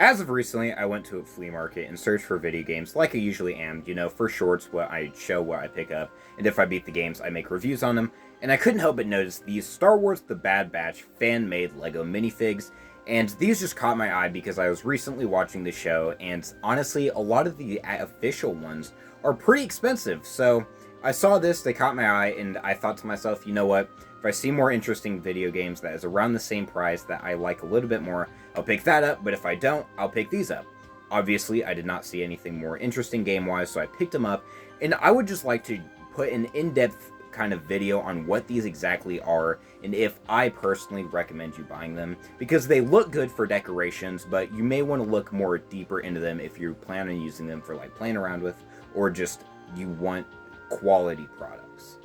As of recently, I went to a flea market and searched for video games like I usually am, for shorts, what I show, what I pick up, and if I beat the games, I make reviews on them, and I couldn't help but notice these Star Wars The Bad Batch fan-made LEGO minifigs, and these just caught my eye because I was recently watching the show, and honestly, a lot of the official ones are pretty expensive, so I saw this, they caught my eye, and I thought to myself, you know what, if I see more interesting video games that is around the same price that I like a little bit more, I'll pick that up, but if I don't, I'll pick these up. Obviously, I did not see anything more interesting game-wise, so I picked them up, and I would just like to put an in-depth kind of video on what these exactly are, and if I personally recommend you buying them, because they look good for decorations, but you may want to look more deeper into them if you plan on using them for like playing around with, or just you want quality products.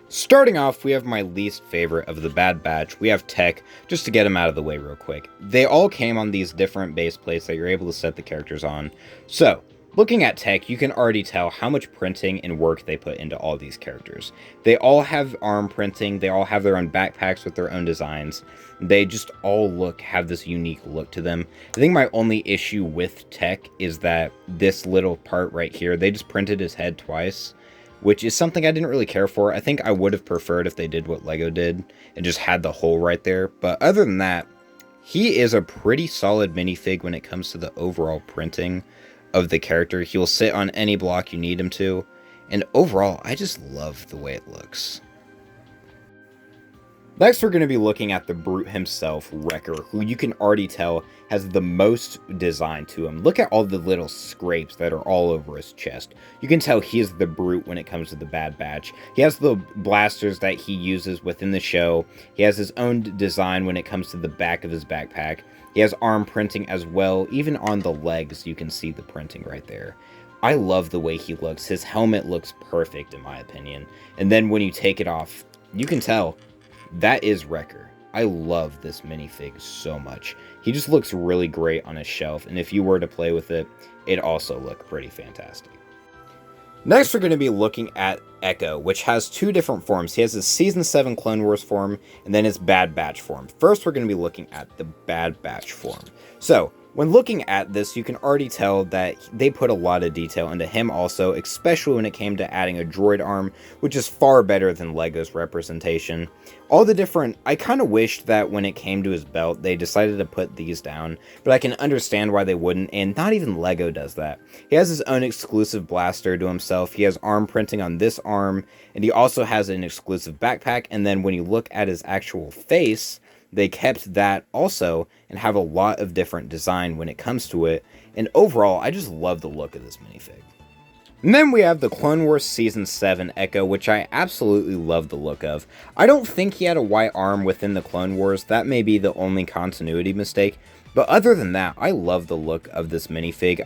Starting off, we have my least favorite of the Bad Batch. We have Tech, just to get them out of the way real quick. They all came on these different base plates that you're able to set the characters on. So, looking at Tech, you can already tell how much printing and work they put into all these characters. They all have arm printing, they all have their own backpacks with their own designs. They just all have this unique look to them. I think my only issue with Tech is that this little part right here, they just printed his head twice, which is something I didn't really care for. I think I would have preferred if they did what LEGO did and just had the hole right there. But other than that, he is a pretty solid minifig when it comes to the overall printing of the character. He'll sit on any block you need him to. And overall, I just love the way it looks. Next, we're going to be looking at the Brute himself, Wrecker, who you can already tell has the most design to him. Look at all the little scrapes that are all over his chest. You can tell he is the Brute when it comes to the Bad Batch. He has the blasters that he uses within the show. He has his own design when it comes to the back of his backpack. He has arm printing as well. Even on the legs, you can see the printing right there. I love the way he looks. His helmet looks perfect in my opinion. And then when you take it off, you can tell that is Wrecker. I love this minifig so much. He just looks really great on a shelf, and if you were to play with it, it'd also look pretty fantastic. Next, we're going to be looking at Echo, which has two different forms. He has his Season 7 Clone Wars form, and then his Bad Batch form. First, we're going to be looking at the Bad Batch form. So, when looking at this, you can already tell that they put a lot of detail into him also, especially when it came to adding a droid arm, which is far better than LEGO's representation. All the different, I kind of wished that when it came to his belt, they decided to put these down, but I can understand why they wouldn't, and not even LEGO does that. He has his own exclusive blaster to himself, he has arm printing on this arm, and he also has an exclusive backpack, and then when you look at his actual face, they kept that also and have a lot of different design when it comes to it. And overall, I just love the look of this minifig. And then we have the Clone Wars Season 7 Echo, which I absolutely love the look of. I don't think he had a white arm within the Clone Wars. That may be the only continuity mistake. But other than that, I love the look of this minifig.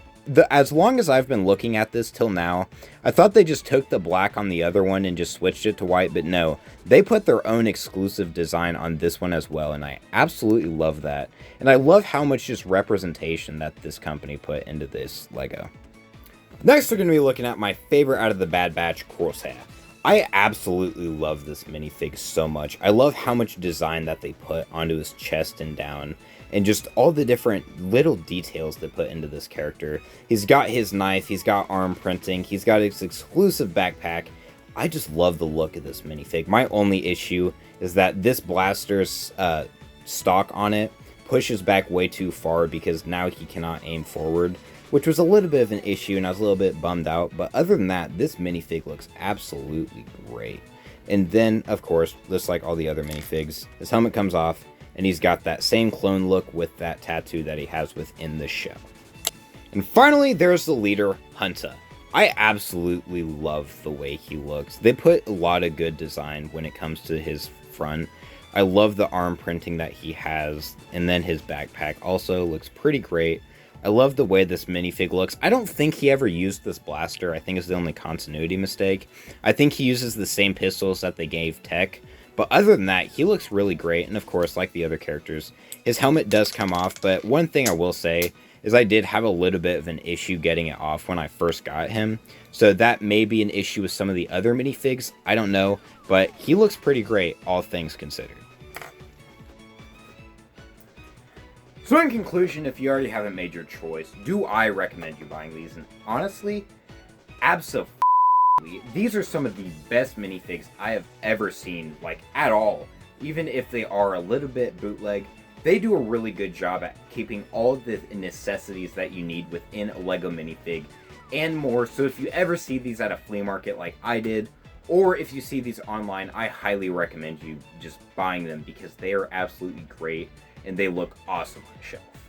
As long as I've been looking at this till now, I thought they just took the black on the other one and just switched it to white, but no, they put their own exclusive design on this one as well, and I absolutely love that. And I love how much just representation that this company put into this LEGO. Next, we're going to be looking at my favorite out of the Bad Batch, Crosshair. I absolutely love this minifig so much. I love how much design that they put onto his chest and down, and just all the different little details they put into this character. He's got his knife, he's got arm printing, he's got his exclusive backpack. I just love the look of this minifig. My only issue is that this blaster's stock on it pushes back way too far because now he cannot aim forward, which was a little bit of an issue and I was a little bit bummed out. But other than that, this minifig looks absolutely great. And then, of course, just like all the other minifigs, his helmet comes off, and he's got that same clone look with that tattoo that he has within the show. And finally, there's the leader, Hunter. I absolutely love the way he looks. They put a lot of good design when it comes to his front. I love the arm printing that he has, and then his backpack also looks pretty great. I love the way this minifig looks. I don't think he ever used this blaster. I think it's the only continuity mistake. I think he uses the same pistols that they gave Tech. But other than that, he looks really great, and of course, like the other characters, his helmet does come off, but one thing I will say is I did have a little bit of an issue getting it off when I first got him, so that may be an issue with some of the other minifigs, I don't know, but he looks pretty great, all things considered. So in conclusion, if you already haven't made your choice, do I recommend you buying these? And honestly, absolutely, these are some of the best minifigs I have ever seen, like, at all. Even if they are a little bit bootleg, they do a really good job at keeping all the necessities that you need within a LEGO minifig and more. So if you ever see these at a flea market like I did, or if you see these online, I highly recommend you just buying them because they are absolutely great and they look awesome on the shelf.